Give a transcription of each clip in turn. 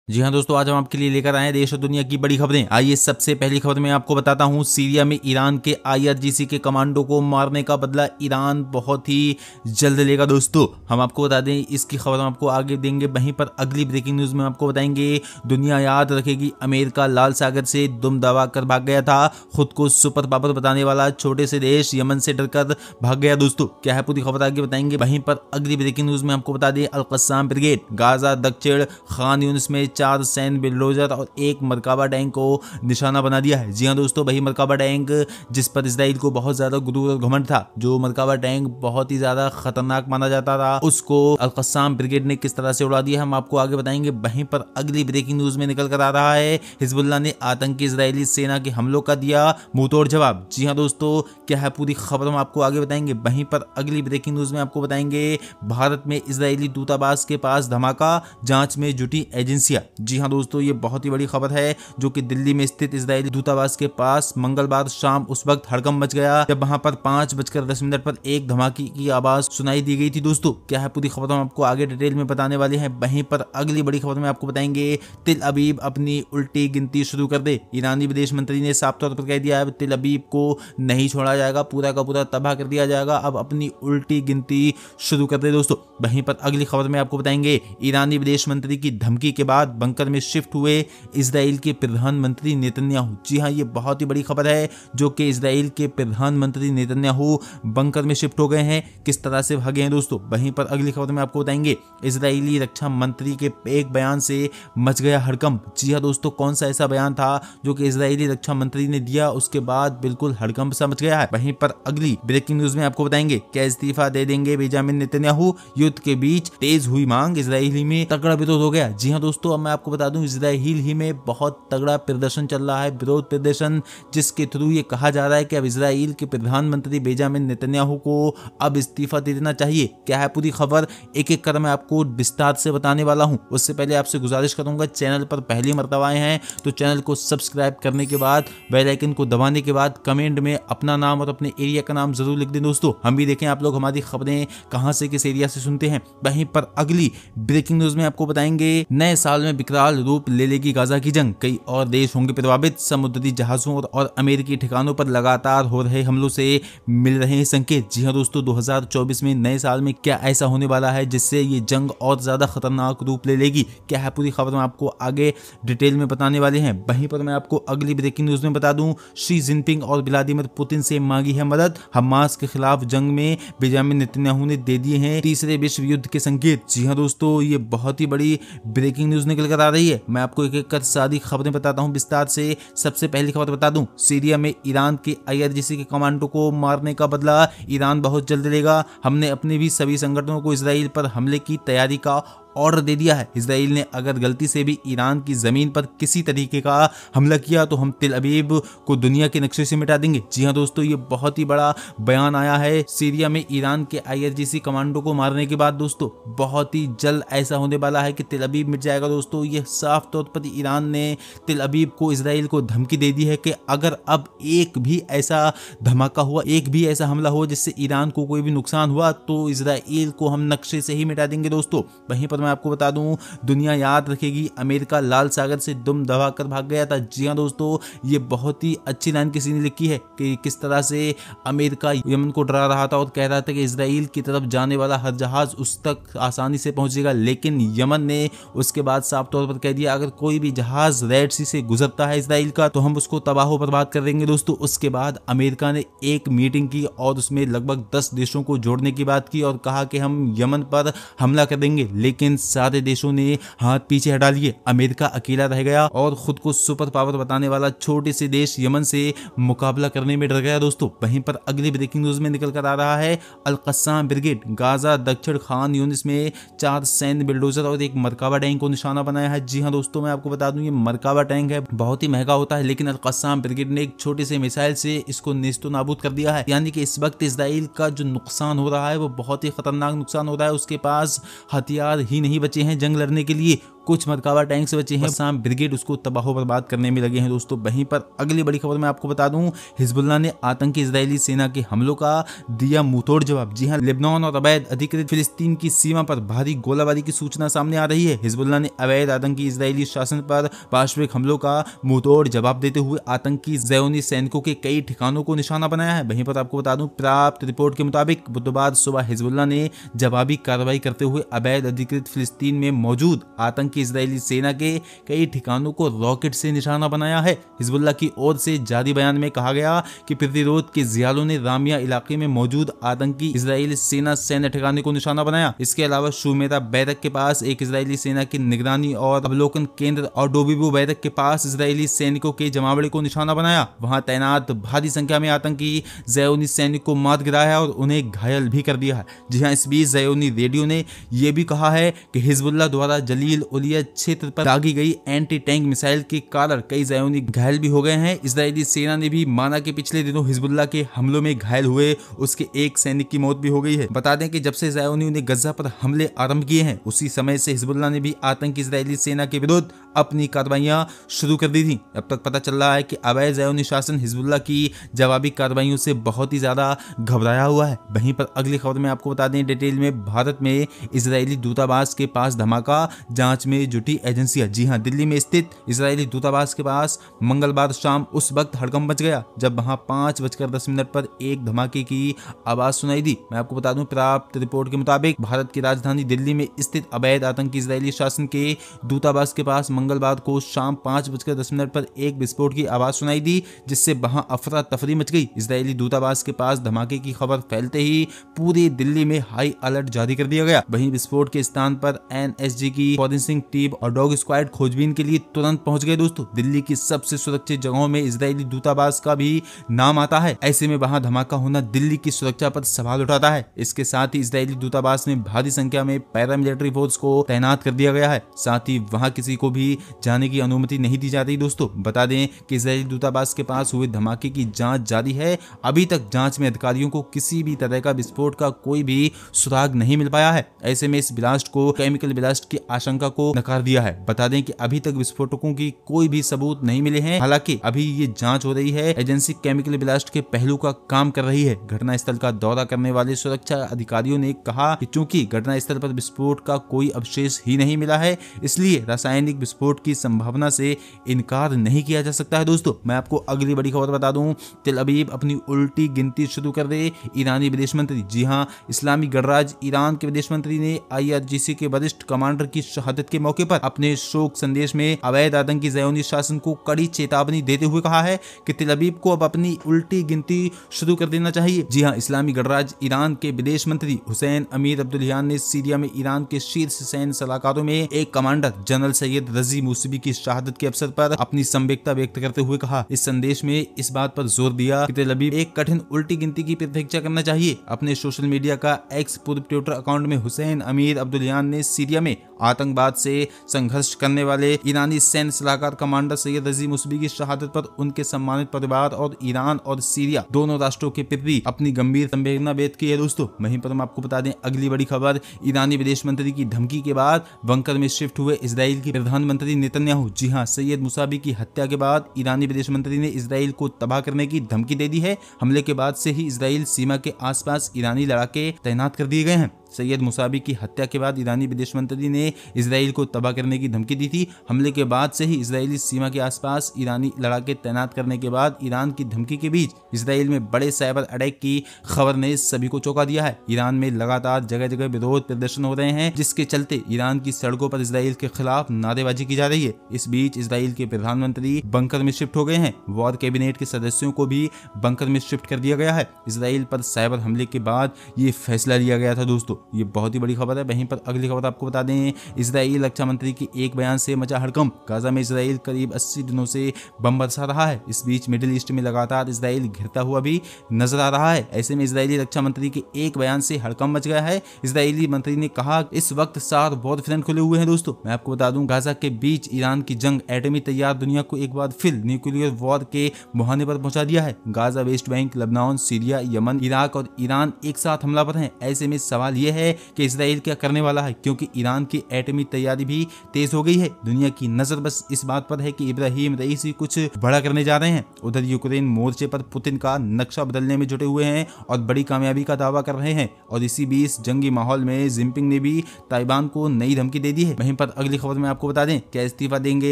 जी हाँ दोस्तों, आज हम आपके लिए लेकर आए हैं देश और दुनिया की बड़ी खबरें। आइए सबसे पहली खबर मैं आपको बताता हूँ, सीरिया में ईरान के IRGC के कमांडो को मारने का बदला ईरान बहुत ही जल्द लेगा। दोस्तों हम आपको बता दें, इसकी खबर हम आपको आगे देंगे। वहीं पर अगली ब्रेकिंग न्यूज में आपको बताएंगे, दुनिया याद रखेगी अमेरिका लाल सागर से दुम दबा कर भाग गया था। खुद को सुपर पावर बताने वाला छोटे से देश यमन से डरकर भाग गया। दोस्तों क्या है पूरी खबर आगे बताएंगे। वहीं पर अगली ब्रेकिंग न्यूज में आपको बता दें, अल कस्साम ब्रिगेड गाजा दक्षिण खान यूनिस में 4 सैन्य बिल्डोजर और 1 मरकाबा टैंक को निशाना बना दिया है। जी हाँ दोस्तों, वही मरकाबा टैंक जिस पर इजराइल को बहुत ज्यादा गुरूर और घमंड था, जो मरकाबा टैंक बहुत ही ज्यादा खतरनाक माना जाता था, उसको अल कस्साम ब्रिगेड ने किस तरह से उड़ा दिया हम आपको आगे बताएंगे। वहीं पर अगली ब्रेकिंग न्यूज में निकल कर आ रहा है, हिजबुल्लाह ने आतंकी इजरायली सेना के हमलों का दिया मुंहतोड़ जवाब। जी हाँ दोस्तों, क्या है पूरी खबर हम आपको आगे बताएंगे। वहीं पर अगली ब्रेकिंग न्यूज में आपको बताएंगे, भारत में इजरायली दूतावास के पास धमाका, जांच में जुटी एजेंसियां। जी हाँ दोस्तों, ये बहुत ही बड़ी खबर है, जो कि दिल्ली में स्थित इजरायली दूतावास के पास मंगलवार शाम उस वक्त हड़कंप मच गया जब वहां पर 5:10 पर एक धमाके की आवाज सुनाई दी गई थी। दोस्तों क्या है पूरी खबर हम आपको आगे डिटेल में बताने वाले हैं। वहीं पर अगली बड़ी खबर में आपको बताएंगे, तिल अबीब अपनी उल्टी गिनती शुरू कर दे। ईरानी विदेश मंत्री ने साफ तौर पर कह दिया है, तिल अबीब को नहीं छोड़ा जाएगा, पूरा का पूरा तबाह कर दिया जाएगा, अब अपनी उल्टी गिनती शुरू कर दे। दोस्तों वहीं पर अगली खबर में आपको बताएंगे, ईरानी विदेश मंत्री की धमकी के बाद बंकर में शिफ्ट हुए इजराइल के प्रधानमंत्री नेतन्याहू। जी हाँ, ये बहुत ही बड़ी खबर है, जो कि इजराइल के प्रधानमंत्री नेतन्याहू बंकर में शिफ्ट हो गए हैं। किस तरह से भागे हैं दोस्तों। वहीं पर अगली खबर में आपको बताएंगे, इजरायली रक्षा मंत्री के एक बयान से मच गया हड़कंप। जी हाँ दोस्तों, कौन सा ऐसा बयान था जो कि इजरायली रक्षा मंत्री ने दिया, उसके बाद बिल्कुल हड़कंप सा मच गया है। वहीं पर अगली ब्रेकिंग न्यूज में आपको बताएंगे, क्या इस्तीफा दे देंगे बेंजामिन नेतन्याहू। युद्ध के बीच तेज हुई मांग, इजराइल में तगड़ा विरोध हो गया। जी हाँ दोस्तों, अब मैं आपको बता दूं, इजराइल ही में बहुत तगड़ा प्रदर्शन चल रहा है, विरोध प्रदर्शन, जिसके थ्रू ये कहा जा रहा है कि अब इजराइल के प्रधानमंत्री बेंजामिन नेतन्याहू को अब इस्तीफा दे देना चाहिए। क्या है पूरी खबर, एक एक कर मैं आपको विस्तार से बताने वाला हूं। उससे पहले आपसे गुजारिश करूंगा, चैनल पर पहली मर्तबा आए हैं तो चैनल को सब्सक्राइब करने के बाद बेल आइकन को दबाने के बाद कमेंट में अपना नाम और अपने एरिया का नाम जरूर लिख दें। दोस्तों हम भी देखें आप लोग हमारी खबरें कहां से किस एरिया से सुनते हैं। वहीं पर अगली ब्रेकिंग न्यूज में आपको बताएंगे, नए साल में विकराल रूप ले लेगी गाजा की जंग, कई और देश होंगे प्रभावित, समुद्री जहाजों और अमेरिकी ठिकानों पर लगातार हो रहे हमलों से मिल रहे हैं संकेत। जी हाँ दोस्तों, 2024 में नए साल में क्या ऐसा होने वाला है जिससे ये जंग और ज्यादा खतरनाक रूप ले लेगी। क्या है पूरी खबर में आपको आगे डिटेल में बताने वाले हैं। वहीं पर मैं आपको अगली ब्रेकिंग न्यूज में बता दूं, शी जिनपिंग और व्लादिमीर पुतिन से मांगी है मदद, हमास के खिलाफ जंग में बेंजामिन नेतन्याहू ने दे दिए हैं तीसरे विश्व युद्ध के संकेत। जी हाँ दोस्तों, ये बहुत ही बड़ी ब्रेकिंग न्यूज निकल कर आ रही है। मैं आपको एक एक कर सारी खबरें बताता हूं विस्तार से। सबसे पहली खबर बता दूं, सीरिया में ईरान के IRGC के कमांडो को मारने का बदला ईरान बहुत जल्द लेगा। हमने अपने भी सभी संगठनों को इजराइल पर हमले की तैयारी का ऑर्डर दे दिया है। इजराइल ने अगर गलती से भी ईरान की जमीन पर किसी तरीके का हमला किया तो हम तिल अबीब को दुनिया के नक्शे से मिटा देंगे। जी हाँ दोस्तों, ये बहुत ही बड़ा बयान आया है सीरिया में ईरान के IRGC कमांडो को मारने के बाद। दोस्तों बहुत ही जल्द ऐसा होने वाला है कि तिल अबीब मिट जाएगा। दोस्तों ये साफ तौर पर ईरान ने तिल अबीब को, इजराइल को धमकी दे दी है कि अगर अब एक भी ऐसा धमाका हुआ, एक भी ऐसा हमला हुआ जिससे ईरान को कोई भी नुकसान हुआ, तो इजराइल को हम नक्शे से ही मिटा देंगे। दोस्तों वहीं पर मैं आपको बता दूं, दुनिया याद रखेगी अमेरिका लाल सागर से दुम दबा कर भाग गया था। जी हां दोस्तों, ये बहुत ही अच्छी लाइन किसी ने लिखी है कि किस तरह से अमेरिका यमन को डरा रहा था और कह रहा था कि इजराइल की तरफ जाने वाला हर जहाज उस तक आसानी से पहुंचेगा, लेकिन यमन ने उसके बाद साफ तौर पर कह दिया, अगर कोई भी जहाज रेड सी से गुजरता है इजराइल का तो हम उसको तबाह बर्बाद कर देंगे। दोस्तों उसके बाद अमेरिका ने एक मीटिंग की और उसमें लगभग 10 देशों को जोड़ने की बात की और कहा कि हम यमन पर हमला कर देंगे, लेकिन सारे देशों ने हाथ पीछे हटा लिए। अमेरिका अकेला रह गया और खुद को सुपर पावर बताने वाला छोटे से देश यमन से मुकाबला करने में डर गया। दोस्तों वहीं पर अगली ब्रेकिंग न्यूज में निकल कर आ रहा है, अल कस्साम ब्रिगेड गाजा दक्षिण खान यूनिस में 4 सैन्य बिल्डोजर और 1 मरकाबा टैंक को निशाना बनाया है। जी हाँ दोस्तों, मैं आपको बता दूं, ये मरकाबा टैंक है, बहुत ही महंगा होता है, लेकिन अल कस्साम ब्रिगेड ने एक छोटे से मिसाइल से इसको नेस्तो नाबूद कर दिया है। यानी कि इस वक्त इजराइल का जो नुकसान हो रहा है वो बहुत ही खतरनाक नुकसान हो रहा है। उसके पास हथियार ही नहीं बचे हैं जंग लड़ने के लिए, कुछ मरकावा टैंक्स बचे हैं, शाम ब्रिगेड उसको तबाह बर्बाद करने में लगे हैं दोस्तों। वहीं पर अगली बड़ी खबर मैं आपको बता दूं, हिजबुल्लाह ने आतंकी इजरायली सेना के हमलों का दिया मुंहतोड़ जवाब। जी हां, लेबनान और अवैध अधिकृत फिलिस्तीन की सीमा पर भारी गोलाबारी की सूचना सामने आ रही है। हिजबुल्लाह ने अवैध आतंकी इजरायली शासन पर पाशविक हमलों का मुंहतोड़ जवाब देते हुए आतंकी ज़ियोनी सैनिकों के कई ठिकानों को निशाना बनाया है। वहीं पर आपको बता दूं, प्राप्त रिपोर्ट के मुताबिक बुधवार सुबह हिजबुल्लाह ने जवाबी कार्रवाई करते हुए अवैध अधिकृत फिलिस्तीन में मौजूद आतंकी इजरायली सेना के कई ठिकानों को रॉकेट से निशाना बनाया है। हिजबुल्लाह की ओर से जारी बयान में कहा गया कि प्रतिरोध के जियालों ने रामिया इलाके में मौजूद आतंकी इजरायली सेना सैन्य ठिकाने को निशाना बनाया। इसके अलावा शुमेरा बैरक के पास एक इजरायली सेना की निगरानी और अवलोकन केंद्र और डोबिबो बैरक के पास इजरायली सैनिकों के जमावड़े को निशाना बनाया। वहां तैनात भारी संख्या में आतंकी ज़ियोनी सैनिक को मार गिराया और उन्हें घायल भी कर दिया है। जी हां, इस बीच ज़ियोनी रेडियो ने यह भी कहा है कि हिजबुल्लाह द्वारा जलील उलिया क्षेत्र पर दागी गई एंटी टैंक मिसाइल के कारण कई ज़ियोनी घायल भी हो गए हैं। इजरायली सेना ने भी माना कि पिछले दिनों हिजबुल्लाह के हमलों में घायल हुए उसके एक सैनिक की मौत भी हो गई है। बता दें कि जब से ज़ियोनियों ने गजा पर हमले आरंभ किए हैं, उसी समय से हिजबुल्लाह ने भी आतंकी इजरायली सेना के विरुद्ध अपनी कार्रवाइयां शुरू कर दी थी। अब तक पता चल रहा है कि अवैध ज़ियोनी शासन हिजबुल्लाह की जवाबी कार्रवाइयों से बहुत ही ज्यादा घबराया हुआ है। वहीं पर अगली खबर में आपको बता दें डिटेल में, भारत में इजरायली दूतावास के पास धमाका, जांच में जुटी एजेंसियां। जी हां, दिल्ली में स्थित इजरायली दूतावास के पास मंगलवार शाम उस वक्त हड़कंप मच गया जब वहां 5:10 पर एक धमाके की आवाज सुनाई दी। मैं आपको बता दूं, प्राप्त रिपोर्ट के मुताबिक भारत की राजधानी दिल्ली में स्थित अवैध आतंकी इजरायली शासन के दूतावास के पास मंगलवार को शाम 5:10 पर एक विस्फोट की आवाज सुनाई दी, जिससे वहां अफरा तफरी मच गई। इजरायली दूतावास के पास धमाके की खबर फैलते ही पूरी दिल्ली में हाई अलर्ट जारी कर दिया गया। वहीं विस्फोट के स्थान पर एनएसजी की फॉरेंसिक टीम और डॉग स्क्वाड खोजबीन के लिए तुरंत पहुंच गए। दोस्तों, दिल्ली की सबसे सुरक्षित जगहों में इजरायली दूतावास का भी नाम आता है। ऐसे में वहां धमाका होना दिल्ली की सुरक्षा पर सवाल उठाता है। इसके साथ ही इजरायली दूतावास में भारी संख्या में पैरामिलिट्री फोर्स को तैनात कर दिया गया है। साथ ही वहां किसी को भी जाने की अनुमति नहीं दी जाती। दोस्तों, बता दें कि इजरायली दूतावास के पास हुए धमाके की जांच जारी है। अभी तक जांच में अधिकारियों को किसी भी तरह का विस्फोट का कोई भी सुराग नहीं मिल पाया है। ऐसे में इस ब्लास्ट को केमिकल ब्लास्ट की आशंका को नकार दिया है। बता दें कि अभी तक विस्फोटकों की कोई भी सबूत नहीं मिले हैं। हालांकि अभी ये जांच हो रही है। एजेंसी केमिकल ब्लास्ट के पहलू का काम कर रही है। घटनास्थल का दौरा करने वाले सुरक्षा अधिकारियों ने कहा कि चूंकि घटनास्थल पर विस्फोट का कोई अवशेष ही नहीं मिला है, इसलिए रासायनिक विस्फोट की संभावना से इनकार नहीं किया जा सकता है। दोस्तों, मैं आपको अगली बड़ी खबर बता दूं, तेल अवीव अपनी उल्टी गिनती शुरू कर दे, ईरानी विदेश मंत्री। जी हां, इस्लामी गणराज्य ईरान के विदेश मंत्री ने IRGC के वरिष्ठ कमांडर की शहादत के मौके पर अपने शोक संदेश में अवैध आतंकी ज़ियोनी शासन को कड़ी चेतावनी देते हुए कहा है कि तेल अवीव को अब अपनी उल्टी गिनती शुरू कर देना चाहिए। जी हां, इस्लामी गणराज्य ईरान के विदेश मंत्री हुसैन अमीर अब्दुल्लाहियान ने सीरिया में ईरान के शीर्ष सैन्य सलाहकारों में एक कमांडर जनरल सैयद रजी मूसवी की शहादत के अवसर पर अपनी संवेदना व्यक्त करते हुए कहा। इस संदेश में इस बात पर जोर दिया कि तेल अवीव एक कठिन उल्टी गिनती की प्रतीक्षा करना चाहिए। अपने सोशल मीडिया का एक्स पूर्व ट्विटर अकाउंट में हुसैन अमीर अब्दुल्लाहियान ने सीरिया में आतंकवाद से संघर्ष करने वाले ईरानी सैन्य सलाहकार कमांडर सैयद रजी मूसवी की शहादत पर उनके सम्मानित परिवार और ईरान और सीरिया दोनों राष्ट्रों के प्रति अपनी गंभीर संवेदना व्यक्त की है। दोस्तों, वहीं पर हम आपको बता दें अगली बड़ी खबर, ईरानी विदेश मंत्री की धमकी के बाद बंकर में शिफ्ट हुए इजराइल के प्रधानमंत्री नेतन्याहू। जी हां, सैयद मूसावी की हत्या के बाद ईरानी विदेश मंत्री ने इजराइल को तबाह करने की धमकी दे दी है। हमले के बाद से ही इजराइल सीमा के आसपास ईरानी लड़ाके तैनात कर दिए गए हैं। सैयद मूसावी की हत्या के बाद ईरानी विदेश मंत्री ने इजराइल को तबाह करने की धमकी दी थी। हमले के बाद से ही इजरायली सीमा के आसपास ईरानी लड़ाके तैनात करने के बाद ईरान की धमकी के बीच इजराइल में बड़े साइबर अटैक की खबर ने सभी को चौंका दिया है। ईरान में लगातार जगह जगह विरोध प्रदर्शन हो रहे हैं, जिसके चलते ईरान की सड़कों पर इजराइल के खिलाफ नारेबाजी की जा रही है। इस बीच इजराइल के प्रधानमंत्री बंकर में शिफ्ट हो गए हैं। वॉर कैबिनेट के सदस्यों को भी बंकर में शिफ्ट कर दिया गया है। इजराइल पर साइबर हमले के बाद ये फैसला लिया गया था। दोस्तों, ये बहुत ही बड़ी खबर है। वहीं पर अगली खबर आपको बता दें, इजराइल रक्षा मंत्री की एक बयान से मचा हड़कंप। गाजा में इजराइल करीब 80 दिनों से बम बरसा रहा है। इस बीच मिडिल ईस्ट में लगातार इजराइल घिरता हुआ भी नजर आ रहा है। ऐसे में इजरायली रक्षा मंत्री के एक बयान से हड़कंप मच गया है। इजरायली मंत्री ने कहा इस वक्त 4 बौद्ध फ्रंट खुले हुए हैं। दोस्तों, मैं आपको बता दूं, गाजा के बीच ईरान की जंग एटमी तैयार दुनिया को एक बार फिर न्यूक्लियर वॉर के मुहाने पर पहुंचा दिया है। Gaza, West Bank, Lebanon, Syria, Yemen, Iraq और ईरान एक साथ हमलावर हैं। ऐसे में सवाल यह यह है कि इसराइल क्या करने वाला है, क्योंकि ईरान की एटमी तैयारी भी तेज हो गई है। दुनिया की नजर बस इस बात पर है कि इब्राहिम रईसी कुछ बड़ा करने जा रहे हैं। उधर यूक्रेन मोर्चे पर पुतिन का नक्शा बदलने में जुटे हुए हैं और बड़ी कामयाबी का दावा कर रहे हैं। और इसी बीच जंगी माहौल में जिनपिंग ने भी ताइवान को नई धमकी दे दी है। वहीं पर अगली खबर में आपको बता दें, क्या इस्तीफा देंगे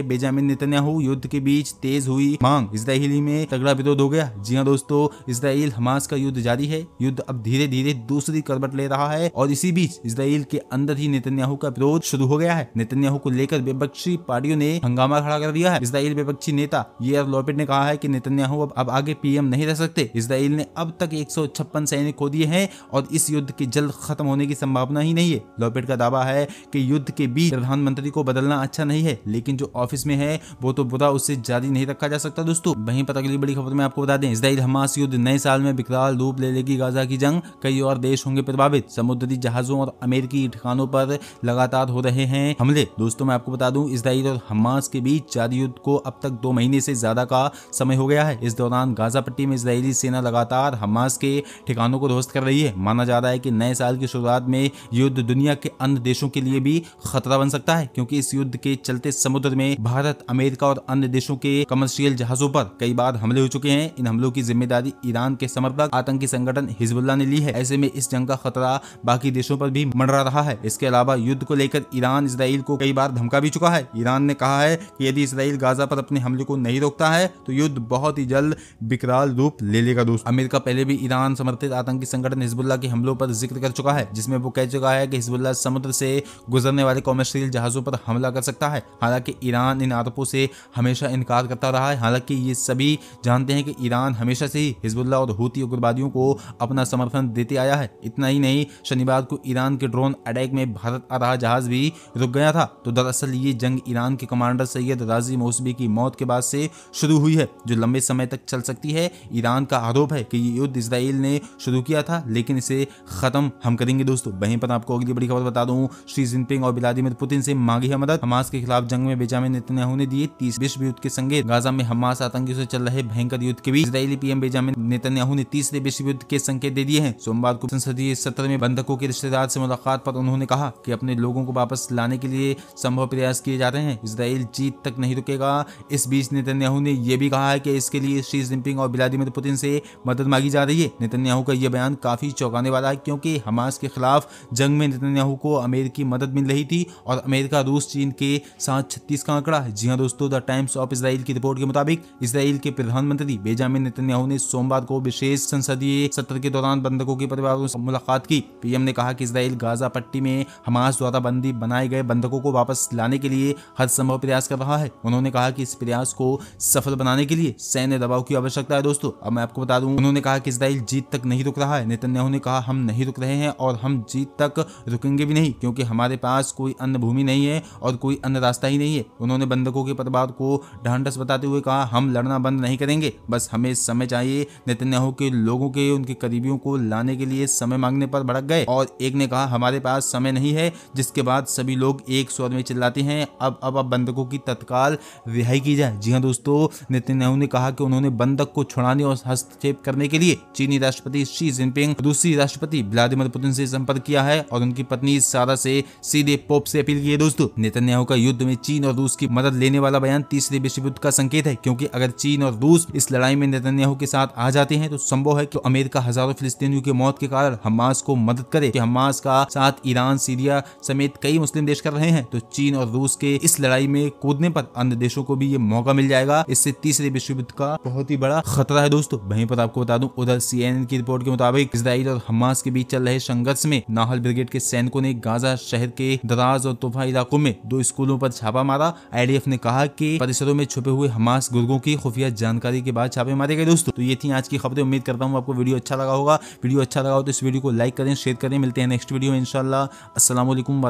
बेंजामिन नेतन्याहू। युद्ध के बीच तेज हुई मांग, इजरायली में तगड़ा विरोध हो गया। जी हाँ दोस्तों, इजराइल हमास का युद्ध जारी है। युद्ध अब धीरे धीरे दूसरी करवट ले रहा है और इसी बीच इजराइल के अंदर ही नेतन्याहू का विरोध शुरू हो गया है। नेतन्याहू को लेकर विपक्षी पार्टियों ने हंगामा खड़ा कर दिया है। इजराइल विपक्षी नेता यार लैपिड ने कहा है कि नेतन्याहू अब आगे पीएम नहीं रह सकते। इजराइल ने अब तक 156 सैनिक खो दिए हैं और इस युद्ध के जल्द खत्म होने की संभावना ही नहीं है। लैपिड का दावा है कि युद्ध के बीच प्रधानमंत्री को बदलना अच्छा नहीं है, लेकिन जो ऑफिस में है वो तो बुरा, उससे जारी नहीं रखा जा सकता दोस्तों। वहीं पर अगली बड़ी खबर में आपको बता दें, इजराइल हमास युद्ध नए साल में विकराल रूप ले लेगी। गाजा की जंग, कई और देश होंगे प्रभावित। समुद्री जहाजों और अमेरिकी ठिकानों पर लगातार हो रहे हैं हमले। दोस्तों मैं आपको बता दूं, इजराइल और हमास के बीच जारी युद्ध को अब तक 2 महीने से ज्यादा का समय हो गया है। इस दौरान गाजा पट्टी में इजरायली सेना लगातार हमास के ठिकानों को ध्वस्त कर रही है। माना जा रहा है कि नए साल की शुरुआत में युद्ध दुनिया के अन्य देशों के लिए भी खतरा बन सकता है, क्योंकि इस युद्ध के चलते समुद्र में भारत, अमेरिका और अन्य देशों के कमर्शियल जहाजों पर कई बार हमले हो चुके हैं। इन हमलों की जिम्मेदारी ईरान के समर्थक आतंकी संगठन हिजबुल्लाह ने ली है। ऐसे में इस जंग का खतरा बाकी देशों पर भी मंडरा रहा है। इसके अलावा युद्ध को लेकर ईरान इजराइल को कई बार धमका भी चुका है। ईरान ने कहा है कि यदि इजराइल गाजा पर अपने हमले को नहीं रोकता है तो युद्ध बहुत ही जल्द विकराल रूप ले लेगा दोस्तों। अमेरिका पहले भी ईरान समर्थित आतंकी संगठन हिजबुल्लाह के हमलों पर जिक्र कर चुका है, जिसमें वो कह चुका है कि हिजबुल्लाह समुद्र से गुजरने वाले कमर्शियल जहाजों पर हमला कर सकता है। हालांकि ईरान इन आरोपों से हमेशा इनकार करता रहा है। हालांकि ये सभी जानते हैं कि ईरान हमेशा से ही हिजबुल्लाह और हूती उग्रवादियों को अपना समर्थन देते आया है। इतना ही नहीं, शनिवार को ईरान के ड्रोन अटैक में भारत आ रहा जहाज भी रुक गया था। तो दरअसल ये जंग ईरान के कमांडर सैयद राजी मौसवी की मौत के बाद से शुरू हुई है, जो लंबे समय तक चल सकती है। ईरान का आरोप है कि ये युद्ध इजराइल ने शुरू किया था, लेकिन इसे खत्म हम करेंगे दोस्तों। वहीं पर आपको अगली बड़ी खबर बता दूं, शी जिनपिंग और व्लादिमीर पुतिन से मांगी है मदद। हमास के खिलाफ जंग में बेंजामिन नेतन्याहू ने दिए 30 विश्व युद्ध के संकेत। गाजा में हमास आतंकियों से चल रहे भयंकर युद्ध के बीच इजरायली पीएम बेंजामिन नेतन्याहू ने तीसरे विश्व युद्ध के संकेत दे दिए हैं। सोमवार को संसदीय सत्र में बंधकों के रिश्तेदार से मुलाकात पर उन्होंने कहा कि अपने लोगों को वापस लाने के लिए संभव प्रयास किए जा रहे हैं। इजराइल जीत तक नहीं रुकेगा। इस बीच नेतन्याहू ने यह भी कहा है कि इसके लिए शी जिनपिंग और व्लादिमीर पुतिन से मदद मांगी जा रही है। नेतन्याहू का यह बयान काफी चौंकाने वाला है, क्योंकि हमास के खिलाफ जंग में नेतन्याहू को अमेरिकी मदद मिल रही थी और अमेरिका, रूस, चीन के साथ 36 का आंकड़ा है। जी हाँ दोस्तों, द टाइम्स ऑफ इजराइल की रिपोर्ट के मुताबिक इजराइल के प्रधानमंत्री बेंजामिन नेतन्याहू ने सोमवार को विशेष संसदीय सत्र के दौरान बंधकों के परिवारों से मुलाकात की। पीएम ने कहा कि इजराइल गाजा पट्टी में हमास द्वारा बंदी बनाए गए बंधकों को वापस लाने के लिए हर संभव प्रयास कर रहा है। उन्होंने कहा कि इस प्रयास को सफल बनाने के लिए सैन्य दबाव की आवश्यकता है दोस्तों। अब मैं आपको बता दूं, उन्होंने कहा कि इजराइल जीत तक नहीं रुक रहा है। नेतन्याहू ने कहा, हम नहीं रुक रहे हैं और हम जीत तक रुकेंगे भी नहीं, क्योंकि हमारे पास कोई अन्य भूमि नहीं है और कोई अन्य रास्ता ही नहीं है। उन्होंने बंधकों के परिवार को ढांढस बताते हुए कहा, हम लड़ना बंद नहीं करेंगे, बस हमें समय चाहिए। नेतन्याहू के लोगों के उनके करीबियों को लाने के लिए समय मांगने पर भड़क गए और एक ने कहा, हमारे पास समय नहीं है, जिसके बाद सभी लोग एक स्वर में चिल्लाते हैं, अब बंधकों की तत्काल रिहाई की जाए। जी हाँ दोस्तों, नेतन्याहू ने कहा कि उन्होंने बंधक को छुड़ाने और हस्तक्षेप करने के लिए चीनी राष्ट्रपति शी जिनपिंग, रूसी राष्ट्रपति व्लादिमीर पुतिन से संपर्क किया है और उनकी पत्नी सारा से सीधे पोप से अपील की है दोस्तों। नेतन्याहू का युद्ध में चीन और रूस की मदद लेने वाला बयान तीसरे विश्व युद्ध का संकेत है, क्योंकि अगर चीन और रूस इस लड़ाई में नेतन्याहू के साथ आ जाते हैं तो संभव है कि अमेरिका हजारों फिलिस्तीनियों की मौत के कारण हमास को मदद करे। कि हमास का साथ ईरान, सीरिया समेत कई मुस्लिम देश कर रहे हैं, तो चीन और रूस के इस लड़ाई में कूदने पर अन्य देशों को भी ये मौका मिल जाएगा। इससे तीसरे विश्व युद्ध का बहुत ही बड़ा खतरा है दोस्तों। वहीं पर आपको बता दूं, उधर CNN की रिपोर्ट के मुताबिक इजराइल और हमास के बीच चल रहे संघर्ष में नाहल ब्रिगेड के सैनिकों ने गाजा शहर के दराज और तोफा इलाकों में 2 स्कूलों पर छापा मारा। IDF ने कहा कि परिसरों में छुपे हुए हमास गुर्गों की खुफिया जानकारी के बाद छापे मारे गए दोस्तों। तो ये थी आज की खबरें। उम्मीद करता हूँ आपको वीडियो अच्छा लगा होगा। वीडियो अच्छा लगा हो तो इस वीडियो को लाइक करें, शेयर करें। मिलते हैं नेक्स्ट वीडियो में इंशाल्लाह। अस्सलाम वालेकुम।